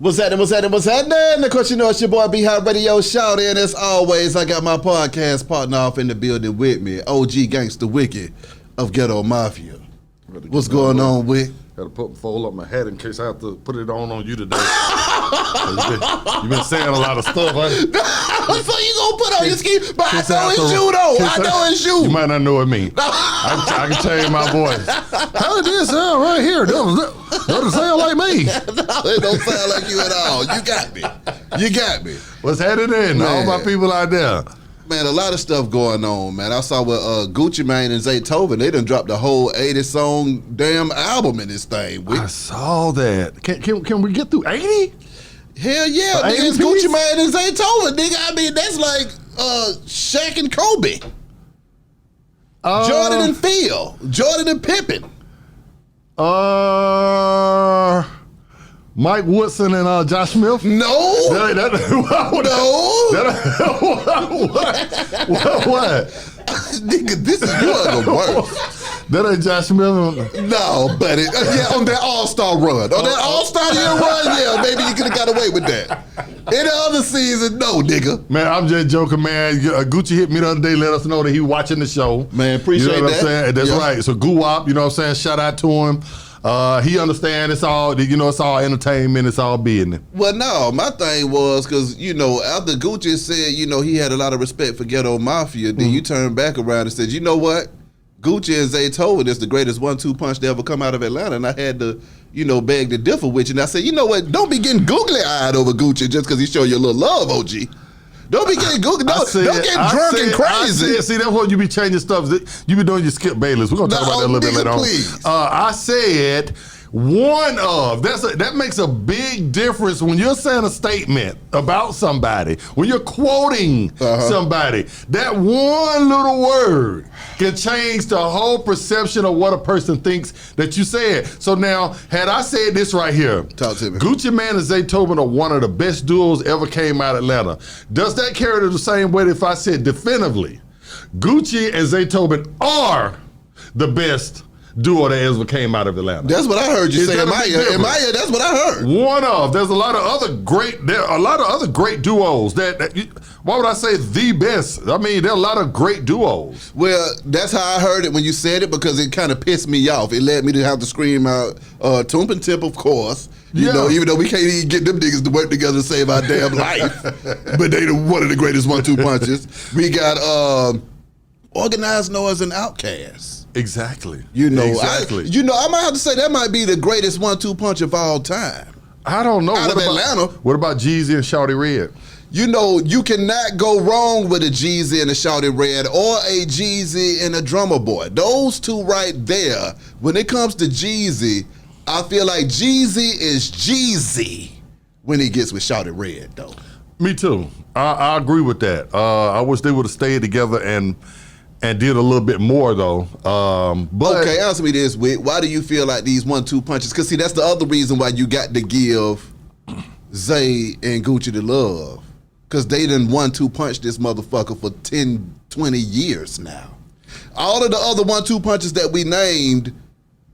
What's happening? Of course, you know it's your boy B Hot Radio Shout. And as always, I got my podcast partner off in the building with me, OG Gangsta Wicked of Ghetto Mafia. What's going on, Wick? Had to fold up my hat in case I have to put it on you today. You've been saying a lot of stuff. So you gonna put on your ski? But I know it's you though. I know it's you. You might not know what it means. I can change my voice. How did this sound right here? Doesn't sound like me. No, it don't sound like you at all. You got me. What's happening? All my people out there. Man, a lot of stuff going on, man. I saw with Gucci Mane and Zaytoven, they done dropped the whole 80-song damn album in this thing. I saw that. Can we get through 80? Hell yeah, nigga, it's Gucci Mane and Zaytoven, nigga. I mean, that's like Shaq and Kobe. Jordan and Phil. Jordan and Pippen. Mike Woodson and Josh Smith? No. What? Nigga, you are the worst. That ain't Josh Smith? No, buddy. Yeah, on that All-Star run. On that All-Star year run, yeah, maybe you could have got away with that. In the other season, no, nigga. Man, I'm just joking, man. Gucci hit me the other day, let us know that he watching the show. Man, appreciate you know what that. I'm saying? That's right. So Guwop, you know what I'm saying? Shout out to him. He understands it's all, it's all entertainment, it's all business. Well, no, my thing was, because, after Gucci said, he had a lot of respect for Ghetto Mafia, then you turned back around and said, you know what? Gucci and Zaytoven is the greatest 1-2 punch to ever come out of Atlanta, and I had to, beg to differ with you. And I said, you know what? Don't be getting googly-eyed over Gucci just because he showed you a little love, OG. Don't be getting googly. Don't get drunk and crazy. See, that's what you be changing stuff. You be doing your Skip Bayless. We're going to talk about that a little bit later on. Please. I said one of. That makes a big difference when you're saying a statement about somebody, when you're quoting somebody. That one little word can change the whole perception of what a person thinks that you said. So now, had I said this right here, talk to me. Gucci Mane and Zaytoven are one of the best duos ever came out of Atlanta. Does that carry the same weight if I said definitively, Gucci and Zaytoven are the best duo that ever came out of Atlanta? That's what I heard you say. Maya, that's what I heard. One of. There's a lot of other great duos why would I say the best? I mean, there are a lot of great duos. Well, that's how I heard it when you said it, because it kind of pissed me off. It led me to have to scream out Toomp and Tip, of course. You know, even though we can't even get them niggas to work together to save our damn life. But they one of the greatest 1-2 punches. We got Organized Noise and Outkast. Exactly. Exactly. I might have to say that might be the greatest 1-2 punch of all time. I don't know. Out of Atlanta. What about Jeezy and Shawty Red? You cannot go wrong with a Jeezy and a Shawty Red or a Jeezy and a Drummer Boy. Those two right there. When it comes to Jeezy, I feel like Jeezy is Jeezy when he gets with Shawty Red, though. Me too. I agree with that. I wish they would have stayed together and did a little bit more, though. But okay, answer me this, Wick. Why do you feel like these 1-2 punches? Because, see, that's the other reason why you got to give Zay and Gucci the love. Because they done 1-2 punch this motherfucker for 10, 20 years now. All of the other 1-2 punches that we named,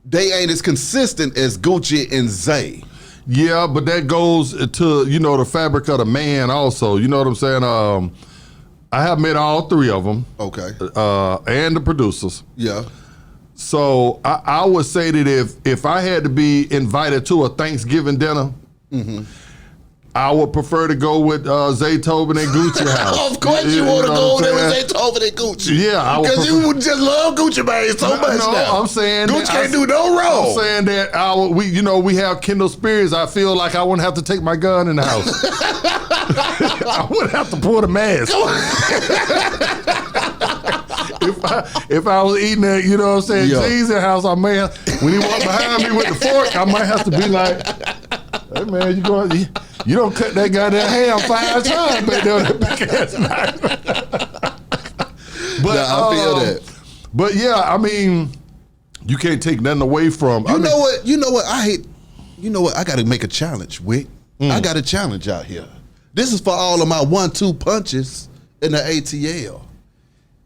they ain't as consistent as Gucci and Zay. Yeah, but that goes to, the fabric of the man also. You know what I'm saying? I have met all three of them. Okay. And the producers. Yeah. So I would say that if I had to be invited to a Thanksgiving dinner, I would prefer to go with Zaytoven and Gucci house. Of course you want to go there with Zaytoven and Gucci. Yeah. Because you just love Gucci Mane so much now. I'm saying Gucci can't do no wrong. I'm saying that we have kindred spirits. I feel like I wouldn't have to take my gun in the house. I wouldn't have to pull the mask. If I was eating at, Jeezy's house, I may have, when he walked behind me with the fork, I might have to be like, hey man, you don't cut that goddamn ham 5 times back there on that big ass knife. But I feel that. But yeah, I mean, you can't take nothing away from. You know what? I hate. You know what? I got to make a challenge, Wick. I got a challenge out here. This is for all of my 1-2 punches in the ATL.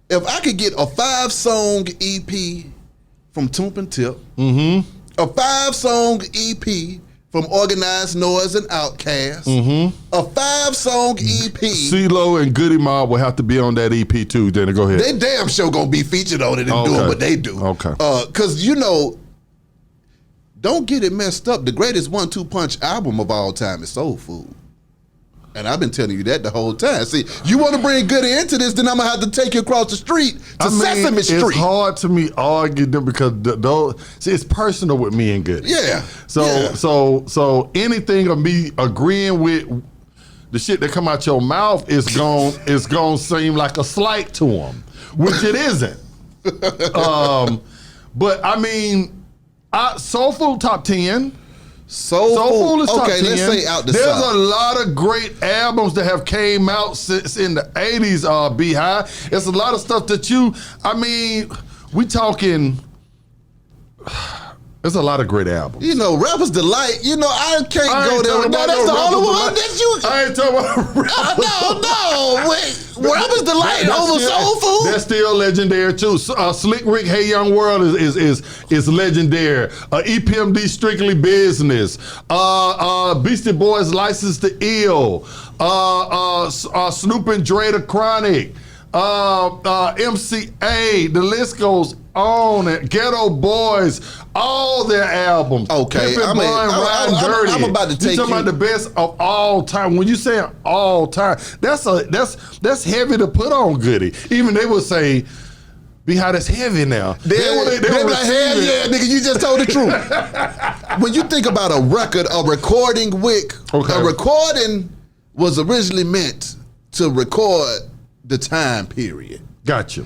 If I could get a 5-song EP from Toomp and Tip, a 5-song EP from Organized Noise and Outkast. A 5-song EP. CeeLo and Goody Mob will have to be on that EP too. Then go ahead. They damn sure gonna be featured on it and doing what they do. Okay. Cause don't get it messed up. The greatest 1-2 punch album of all time is Soul Food. And I've been telling you that the whole time. See, you want to bring Goody into this, then I'm going to have to take you across the street to Sesame Street. It's hard to me argue them because it's personal with me and Goody. Yeah. So anything of me agreeing with the shit that come out your mouth is going to seem like a slight to them, which it isn't. But I mean, Soul Food top 10. Soul Food is top 10. Let's say out the There's South. a lot of great albums that have came out since in the 80s, Beehive. It's a lot of stuff that we talking, there's a lot of great albums. Rapper's Delight, I can't go there. No, that's the only one that you. I ain't talking about No, wait. Rapper's Delight over Soul Food? That's still legendary too. Slick Rick, Hey Young World is legendary. EPMD, Strictly Business. Beastie Boys, License to Ill. Snoop and Dre, The Chronic. MCA, the list goes on. And Ghetto Boys, all their albums. Okay, I'm about to take you. Talking about the best of all time. When you say all time, that's heavy to put on Goody. Even they would say, Beehive, that's heavy now. They like, hell yeah, nigga, you just told the truth. When you think about a record, a recording, a recording was originally meant to record the time period. Gotcha.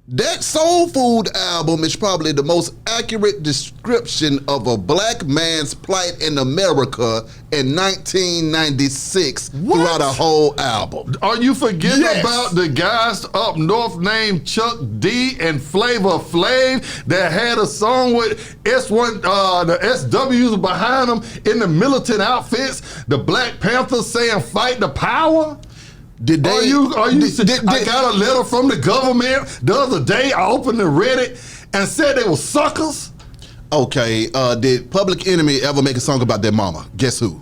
That Soul Food album is probably the most accurate description of a black man's plight in America in 1996 throughout a whole album. Are you forgetting about the guys up north named Chuck D and Flavor Flav that had a song with S1, the SWs behind them in the militant outfits, the Black Panthers saying fight the power? I got a letter from the government the other day. I opened and read it and said they were suckers. Okay, did Public Enemy ever make a song about their mama? Guess who?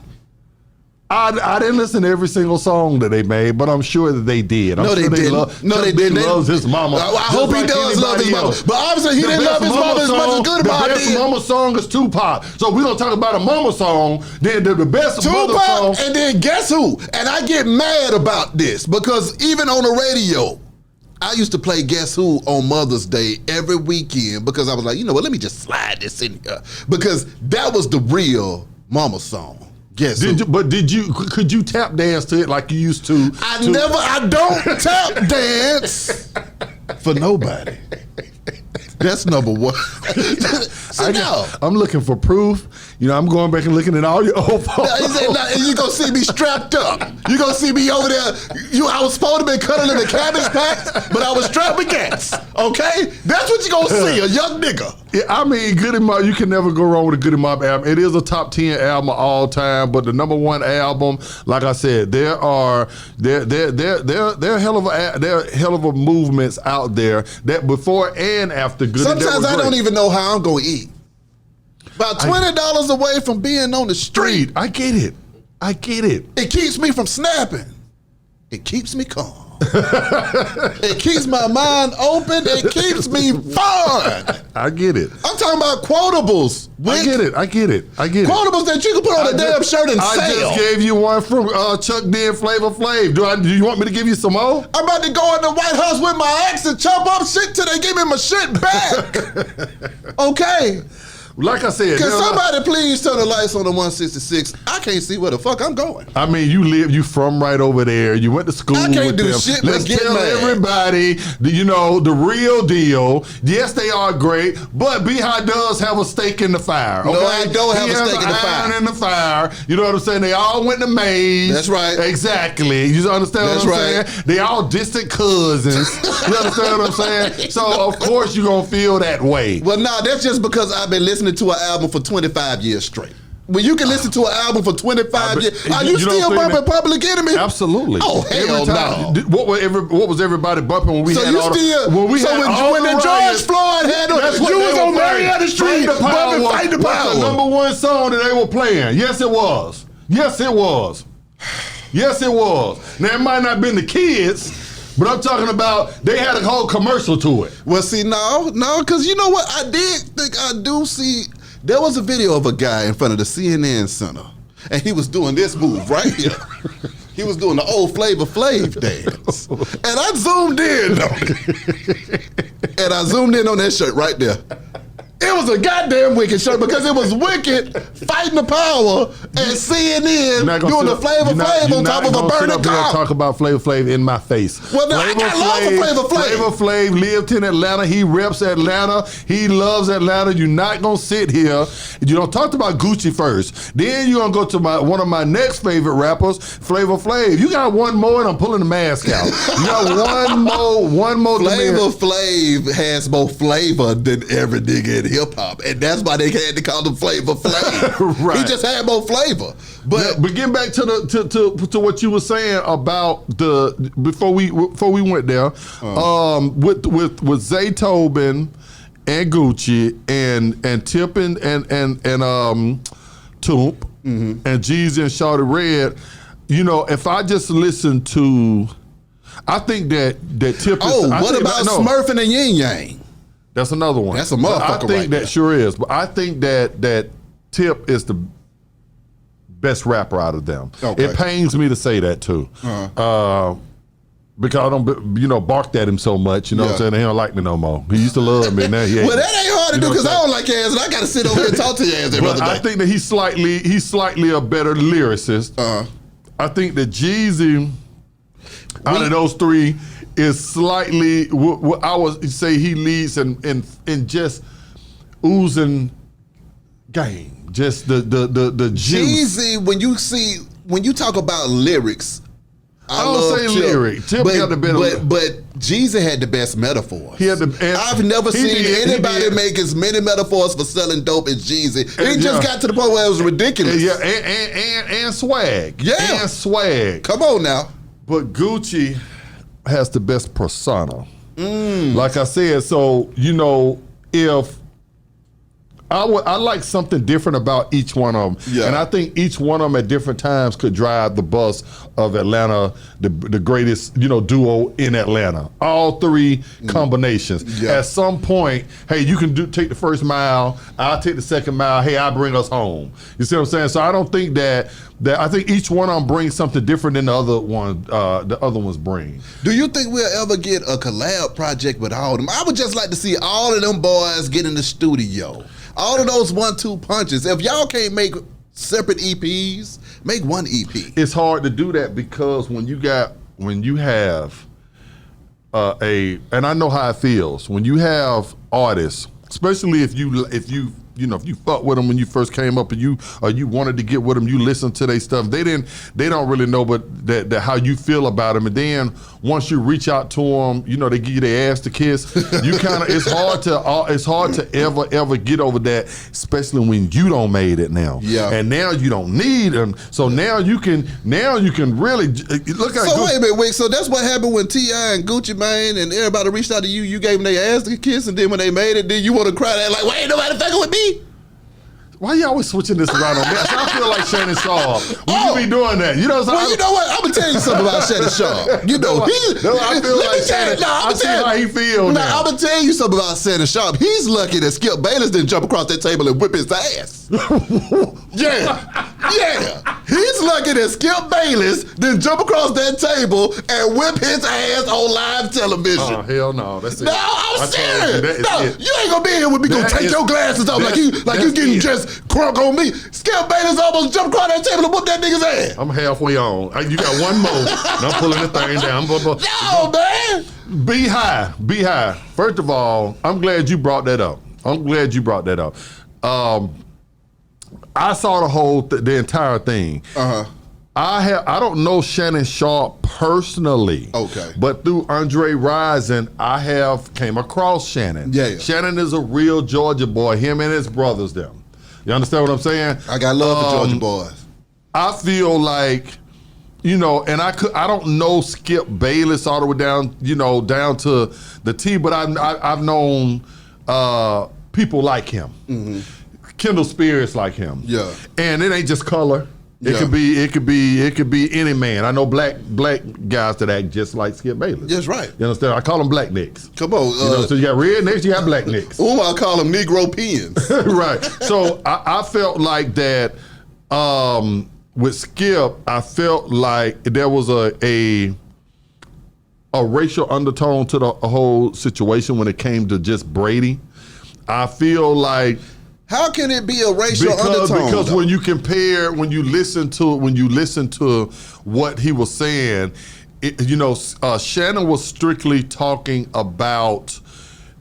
I didn't listen to every single song that they made, but I'm sure that they did. No, they didn't. They didn't. He loves his mama. I hope he does love his mama. But obviously he didn't love his mama as much as Goody Mob did. The best mama song is Tupac. So we're going to talk about a mama song. Then the best mother song. And then guess who? And I get mad about this because even on the radio, I used to play Guess Who on Mother's Day every weekend because I was like, let me just slide this in here. Because that was the real mama song. Could you tap dance to it like you used to? I don't tap dance for nobody. That's number one. I'm looking for proof. I'm going back and looking at all your old photos. And you're going to see me strapped up. You're going to see me over there. I was supposed to be cuddling the Cabbage Patch, but I was strapped with cats. Okay? That's what you're going to see, a young nigga. Yeah, Goody Mob, you can never go wrong with a Goody Mob album. It is a top 10 album of all time, but the number one album, like I said, there are hell of a movements out there that before and after Goody. Sometimes I don't even know how I'm going to eat. About $20 away from being on the street. I get it. It keeps me from snapping. It keeps me calm. It keeps my mind open. It keeps me fun. I get it. I'm talking about quotables. I get it. Quotables that you can put on a damn shirt and sell. I just gave you one from Chuck D and Flavor Flav. Do you want me to give you some more? I'm about to go in the White House with my ex and chop up shit till they give me my shit back. Okay. Like I said, can somebody please turn the lights on the 166? I can't see where the fuck I'm going. You from right over there. You went to school with them. I can't do shit. Let's tell everybody, the real deal. Yes, they are great, but Beehive does have a stake in the fire. Okay? No, I don't have a stake in the fire. Iron in the fire. You know what I'm saying? They all went to Maze. That's right. Exactly. You understand what I'm saying? They all distant cousins. You understand what I'm saying? So of course you're gonna feel that way. Well, no, that's just because I've been listening to an album for 25 years straight. When you can listen to an album for 25 years, are you still bumping Public Enemy? Absolutely. Oh, hell no. What was everybody bumping when we had all the... When George Floyd had That's what you they was were on playing. Marietta Street, bumping Fight the Power. The number one song that they were playing. Yes, it was. Yes, it was. Yes, it was. Now, it might not have been the kids, but I'm talking about they had a whole commercial to it. Well, see, no, because you know what? I did think I do see. There was a video of a guy in front of the CNN Center, and he was doing this move right here. He was doing the old Flavor Flav dance. And I zoomed in on it. And I zoomed in on that shirt right there. It was a goddamn Wicked shirt because it was Wicked fighting the power and CNN doing the Flavor Flav on top of a burning car. Talk about Flavor Flav in my face. Well, no, I got love for Flavor Flav. Flavor Flav lived in Atlanta. He reps Atlanta. He loves Atlanta. You're not gonna sit here. You don't talk about Gucci first. Then you're gonna go to one of my next favorite rappers, Flavor Flav. You got one more, and I'm pulling the mask out. You got one more. Flavor Flav has more flavor than every nigga in hip hop, and that's why they had to call him Flavor Flav. Right. He just had more flavor. But getting back to what you were saying about the before we went there, with Zaytoven and Gucci and Tip and Toomp and Jeezy and Shawty Red, you know, if I just listen to, I think that Tip. What about Smurfing and Yin Yang? That's another one. That's a motherfucker. I think right that there. sure is, but I think that Tip is the best rapper out of them. Okay. It pains me to say that too, because I don't, barked at him so much. You know what I'm saying? He don't like me no more. He used to love me. Now he ain't. Well, that ain't hard to do because I don't like your ass, and I got to sit over here and talk to your ass every other day. I think that he's slightly a better lyricist. I think that Jeezy, out of those three, is slightly. I would say he leads in juice. Game, just the juice. Jeezy, when you talk about lyrics, I don't say Tip, lyric. Tip got the better. But Jeezy had the best metaphors. I've never seen anybody make as many metaphors for selling dope as Jeezy. It just got to the point where it was ridiculous. Yeah, and swag. Yeah, and swag. Come on now. But Gucci has the best persona. Like I said, so if I like something different about each one of them. Yeah. And I think each one of them at different times could drive the bus of Atlanta, the greatest, duo in Atlanta. All three combinations. Yeah. At some point, hey, you can take the first mile, I'll take the second mile, hey, I'll bring us home. You see what I'm saying? So I don't think that I think each one of them brings something different than the other ones bring. Do you think we'll ever get a collab project with all of them? I would just like to see all of them boys get in the studio. All of those 1-2 punches. If y'all can't make separate EPs, make one EP. It's hard to do that because when you have and I know how it feels when you have artists, especially if you fuck with them when you first came up and you wanted to get with them, you listen to their stuff. They don't really know, but that how you feel about them. And then once you reach out to them, they give you their ass to kiss. You kind of it's hard to ever get over that, especially when you don't made it now. Yeah. And now you don't need them. So now you can really look at. So wait a minute, so that's what happened when T.I. and Gucci Mane and everybody reached out to you. You gave them their ass to kiss, and then when they made it, then you want to cry that like, why ain't nobody fucking with me? Why you always switching this around on me? I feel like Shannon Sharpe. When you be doing that? You know what? I'm going to tell you something about Shannon Sharpe. I feel like Shannon. I see how he feels now. I'm going to tell you something about Shannon Sharpe. He's lucky that Skip Bayless didn't jump across that table and whip his ass. Yeah. He's lucky that Skip Bayless didn't jump across that table and whip his ass on live television. Oh, hell no. That's it. No, I'm serious. No, you ain't going to be here with me going to take your glasses off like you getting just crunk on me. Skip Bayless almost jumped across that table and whooped that nigga's ass. I'm halfway on. You got one more. And I'm pulling the thing down. No, man. Be high. First of all, I'm glad you brought that up. I saw the entire thing. I don't know Shannon Sharpe personally. Okay. But through Andre Rison, I have came across Shannon. Yeah. Shannon is a real Georgia boy. Him and his brothers, them. You understand what I'm saying? I got love for Georgia boys. I feel like, and I don't know Skip Bayless all the way down, down to the T, but I've known people like him. Kindle spirits like him. Yeah. And it ain't just color. It could be any man. I know black guys that act just like Skip Bayless. That's right. You understand? I call them black nicks. Come on. So you got red nicks, you got black nicks. I call them Negro peons. Right. So I felt like that with Skip, I felt like there was a racial undertone to the whole situation when it came to just Brady. I feel like how can it be a racial undertone? Because though? when you listen to what he was saying, Shannon was strictly talking about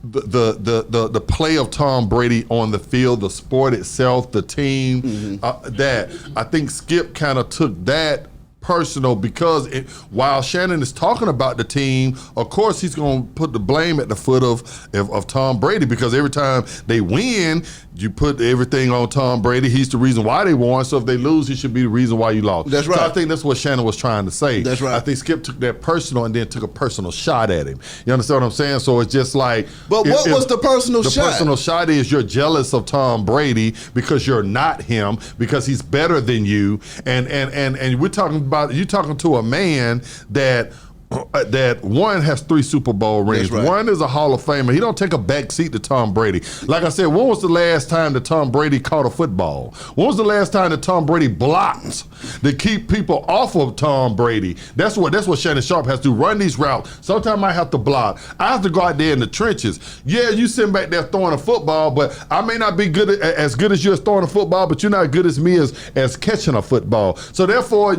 the play of Tom Brady on the field, the sport itself, the team. That I think Skip kind of took that personal because while Shannon is talking about the team, of course he's going to put the blame at the foot of Tom Brady because every time they win, you put everything on Tom Brady. He's the reason why they won. So if they lose, he should be the reason why you lost. That's right. So I think that's what Shannon was trying to say. That's right. I think Skip took that personal and then took a personal shot at him. You understand what I'm saying? So it's just like. But what was the personal shot? The personal shot is you're jealous of Tom Brady because you're not him, because he's better than you. And we're talking about, you're talking to a man that one has 3 Super Bowl rings. Right. One is a Hall of Famer. He don't take a back seat to Tom Brady. Like I said, when was the last time that Tom Brady caught a football? When was the last time that Tom Brady blocked to keep people off of Tom Brady? That's what Shannon Sharpe has to do, run these routes. Sometimes I have to block. I have to go out there in the trenches. Yeah, you sitting back there throwing a football, but I may not be as good as you as throwing a football, but you're not as good as me as catching a football. So therefore,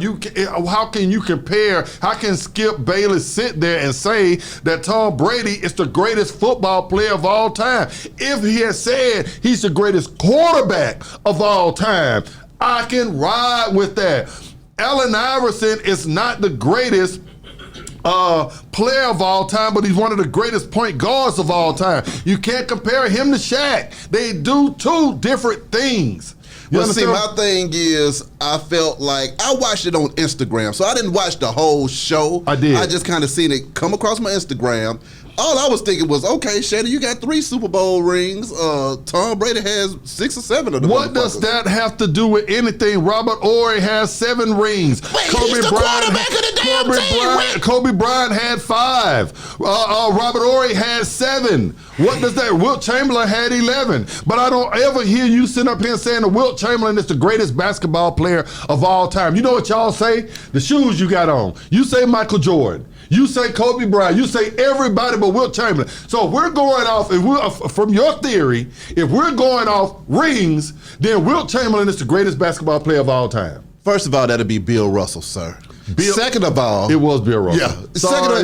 how can you compare? How can Skip Bayless sit there and say that Tom Brady is the greatest football player of all time? If he had said he's the greatest quarterback of all time, I can ride with that. Allen Iverson is not the greatest player of all time, but he's one of the greatest point guards of all time. You can't compare him to Shaq. They do 2 different things. Well, see, my thing is, I felt like I watched it on Instagram, so I didn't watch the whole show. I did. I just kind of seen it come across my Instagram. All I was thinking was, okay, Shannon, you got 3 Super Bowl rings. Tom Brady has 6 or 7 of them. What does that have to do with anything? Robert Horry has 7 rings. Wait, he's the quarterback of the damn team. Kobe Bryant had 5. Robert Horry had 7. What does that? Wilt Chamberlain had 11. But I don't ever hear you sitting up here saying that Wilt Chamberlain is the greatest basketball player of all time. You know what y'all say? The shoes you got on. You say Michael Jordan. You say Kobe Bryant. You say everybody but Wilt Chamberlain. So if we're going off, from your theory, if we're going off rings, then Wilt Chamberlain is the greatest basketball player of all time. First of all, that'd be Bill Russell, sir. Second of all, it was Bill Russell. Yeah. Sorry,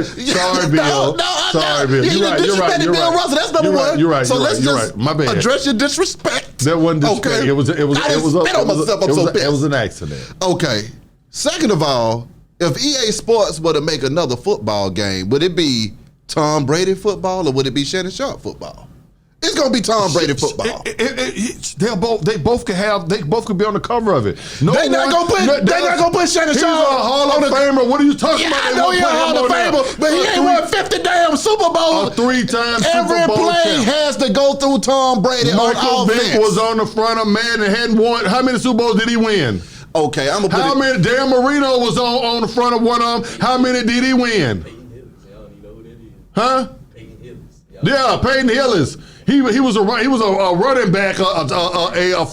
Bill. Sorry, Bill. You're right. Bill Russell. That's number one. You're right. So let's just my bad. address your disrespect. That wasn't disrespect. Okay. It was an accident. Okay. Second of all, if EA Sports were to make another football game, would it be Tom Brady football or would it be Shannon Sharpe football? It's gonna be Tom Brady football. They both could be on the cover of it. They're not gonna put Shannon Sharpe. He's a Hall of Famer. What are you talking about? I know he's a Hall of Famer, but he ain't won 50 damn Super Bowls. 3-time Every Super Bowl play champ. has to go through Tom Brady. Michael on offense. Vick was on the front of man and hadn't won. How many Super Bowls did he win? Okay, I'm gonna put How many? Dan Marino was on the front of one of them. How many did he win? Huh? Yeah, Peyton Hillis. He was a running back, a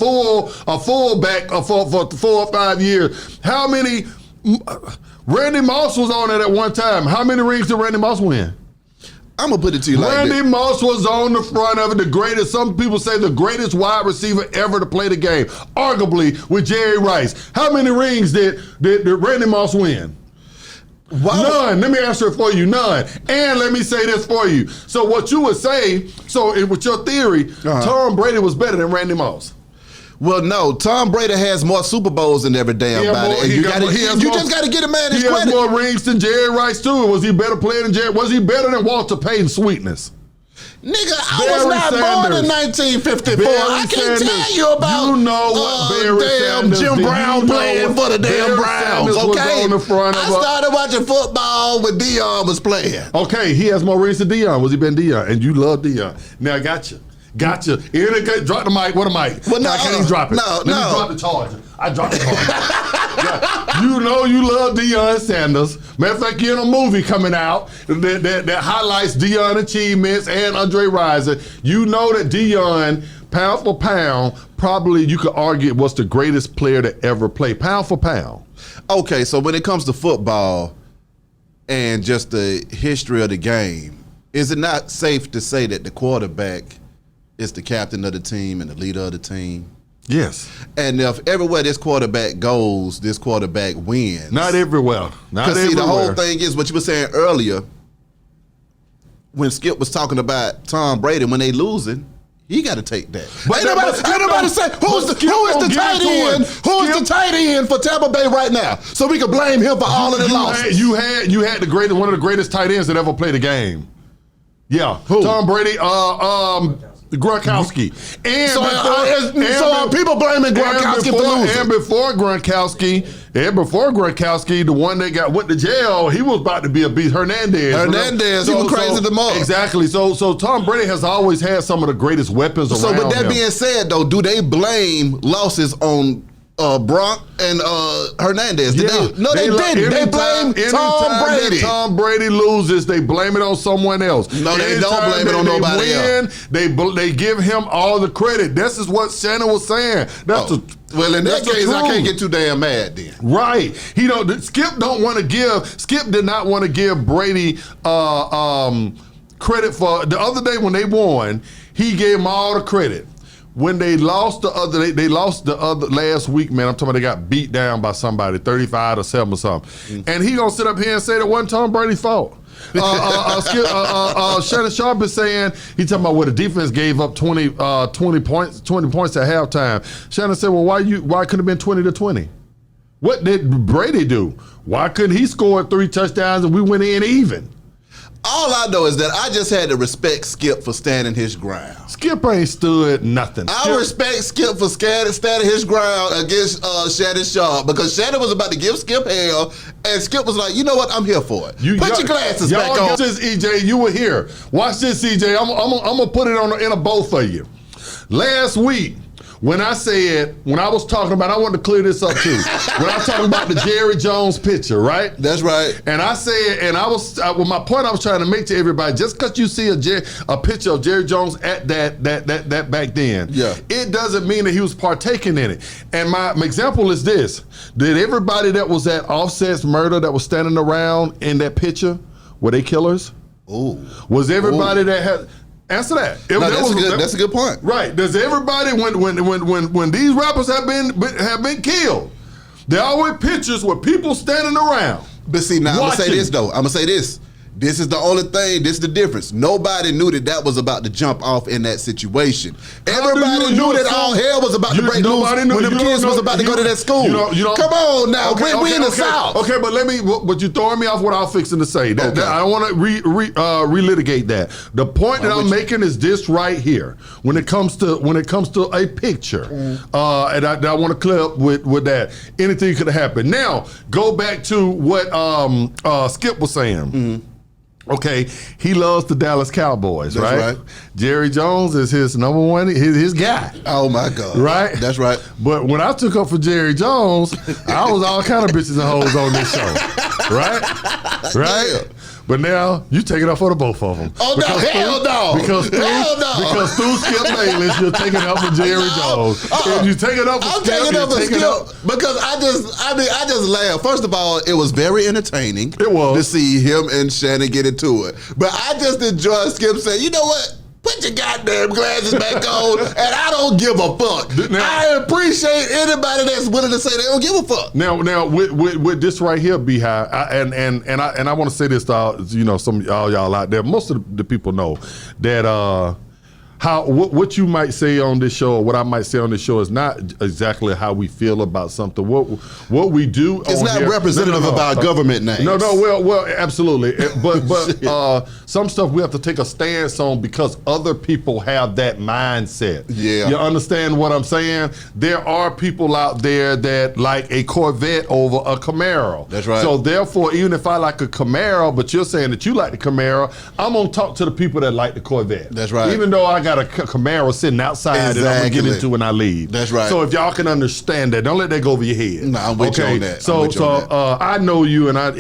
fullback for 4 or 5 years. How many? Randy Moss was on it at one time. How many rings did Randy Moss win? I'm gonna put it to you like this. Randy Moss was on the front of it, the greatest. Some people say the greatest wide receiver ever to play the game, arguably with Jerry Rice. How many rings did Randy Moss win? None. Let me answer it for you. None. And let me say this for you. So what you would say, with your theory, Tom Brady was better than Randy Moss. Well, no. Tom Brady has more Super Bowls than every damn body. You just got to get a man his credit. He has more rings than Jerry Rice, too. Was he better player than Jerry? Was he better than Walter Payton Sweetness? Nigga, I was not born in 1954. I can't tell you about damn Jim Brown playing for the damn Browns, okay? I started watching football when Dion was playing. Okay, he has more rings than Dion. Was he been Dion? And you love Dion. Now I got you. Gotcha. Drop the mic. What a mic. Well, no, I can't even drop it. Let me drop the charger. I dropped the charger. You know you love Deion Sanders. Matter of fact, you're in a movie coming out that highlights Deion achievements and Andre Rison. You know that Deion, pound for pound, probably you could argue was the greatest player to ever play. Pound for pound. Okay, so when it comes to football and just the history of the game, is it not safe to say that the quarterback is the captain of the team and the leader of the team? Yes. And if everywhere this quarterback goes, this quarterback wins. Not everywhere. Because see, the whole thing is what you were saying earlier, when Skip was talking about Tom Brady, when they losing, he got to take that. Ain't nobody say who is the tight end? Who is the tight end for Tampa Bay right now? So we can blame him for all of the losses. You had the greatest, one of the greatest tight ends that ever played a game. Yeah, who? Tom Brady, Gronkowski. So people blaming Gronkowski for losing. And before Gronkowski, the one that went to jail, he was about to be a beast. Hernandez, he was crazy the most. Exactly. So Tom Brady has always had some of the greatest weapons around him. So with that being said, though, do they blame losses on Bronk and Hernandez? Yeah. They didn't. They blame Tom Brady. Tom Brady loses, they blame it on someone else. No, they don't blame it on nobody else. They give him all the credit. This is what Shannon was saying. Well, in that case, I can't get too damn mad then. Right. Skip did not want to give Brady credit for the other day when they won. He gave him all the credit. When they lost the other last week, man, I'm talking about they got beat down by somebody, 35-7 or something. Mm-hmm. And he gonna sit up here and say that wasn't Tom Brady's fault. Shannon Sharpe is saying, he talking about where the defense gave up 20 points at halftime. Shannon said, well, why couldn't it have been 20-20? What did Brady do? Why couldn't he score 3 touchdowns and we went in even? All I know is that I just had to respect Skip for standing his ground. Skip ain't stood nothing. I respect Skip for standing his ground against Shannon Sharpe, because Shannon was about to give Skip hell, and Skip was like, you know what, I'm here for it. Put your glasses back on. Watch this, EJ, you were here. Watch this, EJ. I'm gonna put it in a bowl for you. Last week, when I was talking about, I wanted to clear this up too. When I was talking about the Jerry Jones picture, right? That's right. And I said, my point I was trying to make to everybody, just because you see a picture of Jerry Jones at that back then, yeah, it doesn't mean that he was partaking in it. And my example is this: did everybody that was at Offset's murder that was standing around in that picture, were they killers? Ooh. Was everybody that had? Answer that. That's a good point. Right. Does everybody when these rappers have been killed, there are always pictures with people standing around. But see, now I'm gonna say this though. I'm gonna say this. This is the only thing. This is the difference. Nobody knew that was about to jump off in that situation. Everybody knew that all hell was about to break loose when the kids was about to go to that school. Come on now, we in the South. Okay, but you throwing me off what I'm fixing to say. I don't want to relitigate that. The point that I'm making is this right here. When it comes to a picture, and I want to clear up with that. Anything could have happened. Now go back to what Skip was saying. Mm-hmm. Okay, he loves the Dallas Cowboys, right? Jerry Jones is his number one, his guy. Oh my God. Right? That's right. But when I took up for Jerry Jones, I was all kind of bitches and hoes on this show. Right? Yeah. But now you take it up for the both of them. Oh no, hell no! Because through Skip Bayless, you're taking up for Jerry Jones. If you take it up for Skip, taking up for Skip because I just laughed. First of all, it was very entertaining. It was to see him and Shannon get into it. But I just enjoyed Skip saying, you know what? Put your goddamn glasses back on, and I don't give a fuck. Now, I appreciate anybody that's willing to say they don't give a fuck. Now, with this right here, Beehive, I want to say this to some of y'all out there. Most of the people know that what you might say on this show, or what I might say on this show, is not exactly how we feel about something. What we do, it's not representative of our government names. No, well, absolutely. But some stuff we have to take a stance on because other people have that mindset. Yeah, you understand what I'm saying? There are people out there that like a Corvette over a Camaro. That's right. So therefore, even if I like a Camaro, but you're saying that you like the Camaro, I'm gonna talk to the people that like the Corvette. That's right. Even though I got got a Camaro sitting outside that I'm gonna get into when I leave. That's right. So if y'all can understand that, don't let that go over your head. No, I'm with you on that. So I know you, and I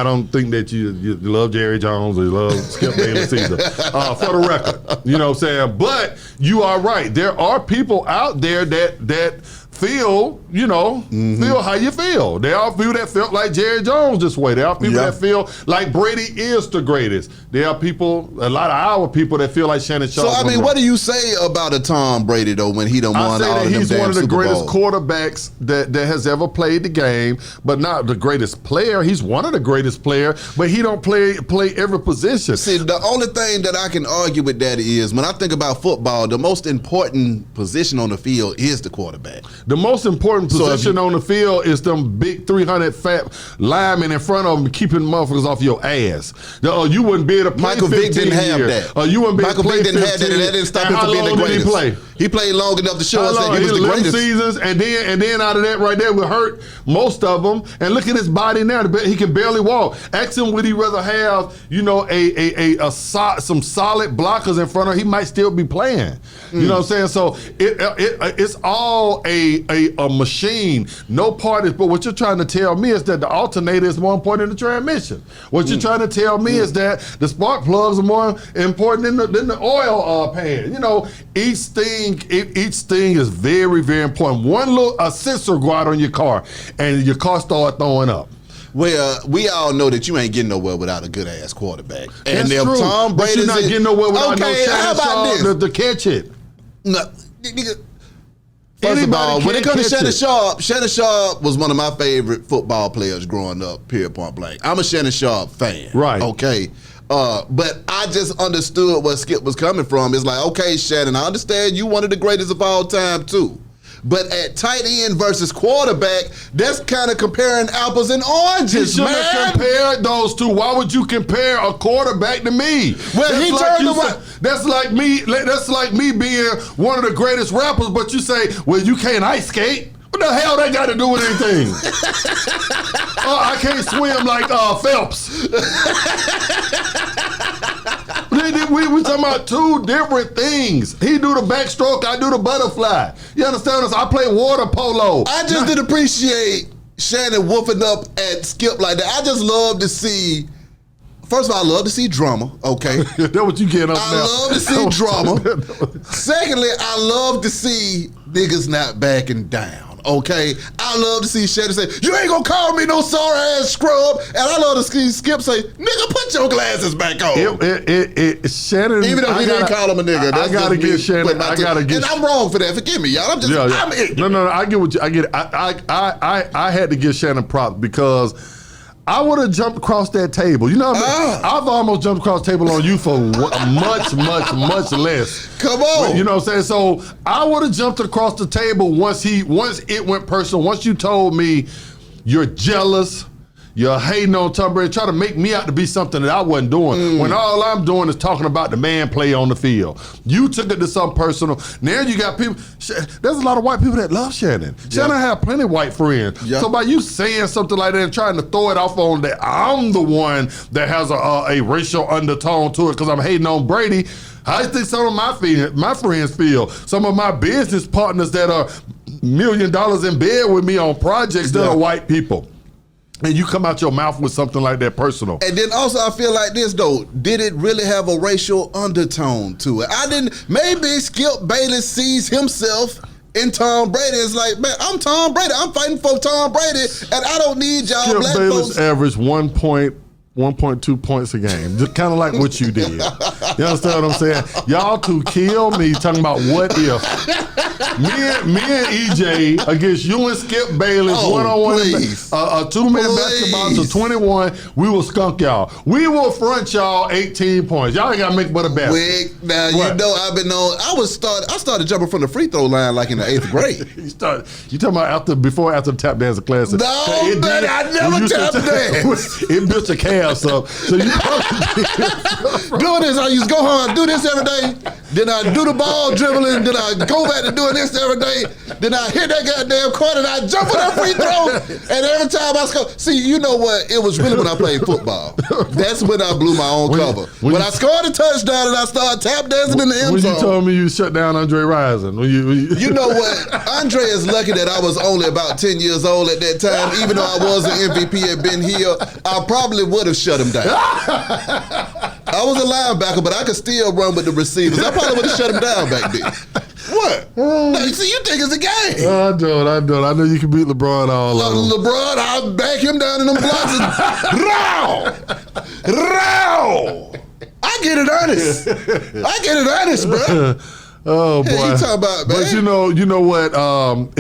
don't think that you love Jerry Jones or you love Skip Bayless either. For the record, you know what I'm saying. But you are right. There are people out there that feel, feel how you feel. There are people that felt like Jerry Jones this way. There are people that feel like Brady is the greatest. There are people, a lot of our people that feel like Shannon Sharpe. So, I mean, what do you say about a Tom Brady, though, when he done won all of them damn Super Bowls? I say that he's one of the greatest quarterbacks that has ever played the game, but not the greatest player. He's one of the greatest players, but he don't play every position. See, the only thing that I can argue with that is, when I think about football, the most important position on the field is the quarterback. The most important position on the field is them big 300 fat linemen in front of them keeping motherfuckers off your ass. You wouldn't be able to play Michael Vick didn't have that. You wouldn't be able to play Vick didn't have that, and that didn't stop him from being the greatest. Did he play? He played long enough to show us that he was the greatest. Seasons, and then out of that right there, we hurt most of them. And look at his body now; he can barely walk. Ask him, would he rather have some solid blockers in front of him? He might still be playing. You know what I'm saying? So it's all a machine. No part is. But what you're trying to tell me is that the alternator is more important than the transmission. What you're trying to tell me is that the spark plugs are more important than the oil pan. Each thing is very, very important. One little sensor go out on your car, and your car start throwing up. Well, we all know that you ain't getting nowhere without a good ass quarterback. And That's true. Tom Brady, you're not getting nowhere without no how about Sharpe to catch it. No, first of all, when it comes to Shannon Sharpe was one of my favorite football players growing up, period, point blank. I'm a Shannon Sharpe fan. Right. Okay. But I just understood where Skip was coming from. It's like, okay, Shannon, I understand you one of the greatest of all time, too. But at tight end versus quarterback, that's kind of comparing apples and oranges, you man. shouldn't have compared those two. Why would you compare a quarterback to me? Well, he turned around. That's like me being one of the greatest rappers, but you say, well, you can't ice skate. What the hell that got to do with anything? I can't swim like Phelps. We talking about two different things. He do the backstroke, I do the butterfly. You understand us? I play water polo. I just didn't appreciate Shannon woofing up at Skip like that. I just love to see. First of all, I love to see drama, okay? That's what you get up now. I love to see drama. Secondly, I love to see niggas not backing down. Okay, I love to see Shannon say, "You ain't gonna call me no sorry ass scrub," and I love to see Skip say, "Nigga, put your glasses back on." Shannon, even though he didn't call him a nigga, I gotta get Shannon. And I'm wrong for that. Forgive me, y'all. I'm just, I'm ignorant. No. I get what you. I get it. I had to give Shannon props because I would have jumped across that table. You know what I mean? I've almost jumped across the table on you for much less. Come on. You know what I'm saying? So I would have jumped across the table once it went personal. Once you told me you're jealous, you're hating on Tom Brady, try to make me out to be something that I wasn't doing. When all I'm doing is talking about the man play on the field. You took it to something personal. Now you got people, there's a lot of white people that love Shannon. Shannon have plenty of white friends. So by you saying something like that and trying to throw it off on that I'm the one that has a racial undertone to it because I'm hating on Brady, I think some of my friends feel. Some of my business partners that are $1 million in bed with me on projects that are white people. And you come out your mouth with something like that personal. And then also I feel like this though, did it really have a racial undertone to it? Maybe Skip Bayless sees himself in Tom Brady. It's like, man, I'm Tom Brady. I'm fighting for Tom Brady, and I don't need y'all Skip black Bayless folks. averaged 1.2 points a game. Just kind of like what you did. You understand what I'm saying? Y'all two kill me talking about what if. Me and EJ against you and Skip Bayless one-on-one, a two-man basketball to 21. We will skunk y'all. We will front y'all 18 points. Y'all ain't got to make but a basket. Now you know I've been on. I started jumping from the free throw line like in the 8th grade. You talking about before after the tap dancing class? No, man, I never tap dance. It built your calves up. So you doing this. I used to go home, do this every day. Then I do the ball dribbling. Then I go back to doing this every day. Then I hit that goddamn court and I jump for that free throw. And every time I score, see, you know what? It was really when I played football. That's when I blew my own cover. When I scored a touchdown and I started tap dancing in the end zone. When you told me you shut down Andre Rison. You know what? Andre is lucky that I was only about 10 years old at that time. Even though I was an MVP and been here, I probably would have shut him down. I was a linebacker, but I could still run with the receivers. I probably would have shut him down back then. What? No, see, you think it's a game. I don't. I know you can beat LeBron all over. LeBron, I'll back him down in them blocks and row. I get it honest, bro. Oh boy! You talking about, man? But you know what? I'm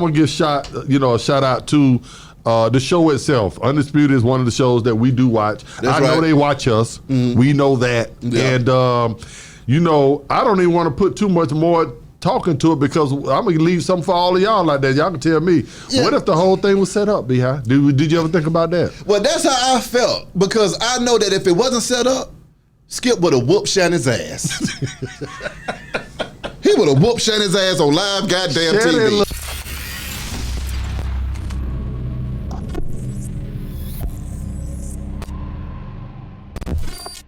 gonna give a shout out to the show itself. Undisputed is one of the shows that we do watch. I know they watch us. Mm-hmm. We know that, and I don't even want to put too much more talking to it because I'm gonna leave something for all of y'all like that. Y'all can tell me what if the whole thing was set up, B-High? Did you ever think about that? Well, that's how I felt because I know that if it wasn't set up, Skip would have whooped Shannon's ass. He would have whooped Shannon's ass on live goddamn TV.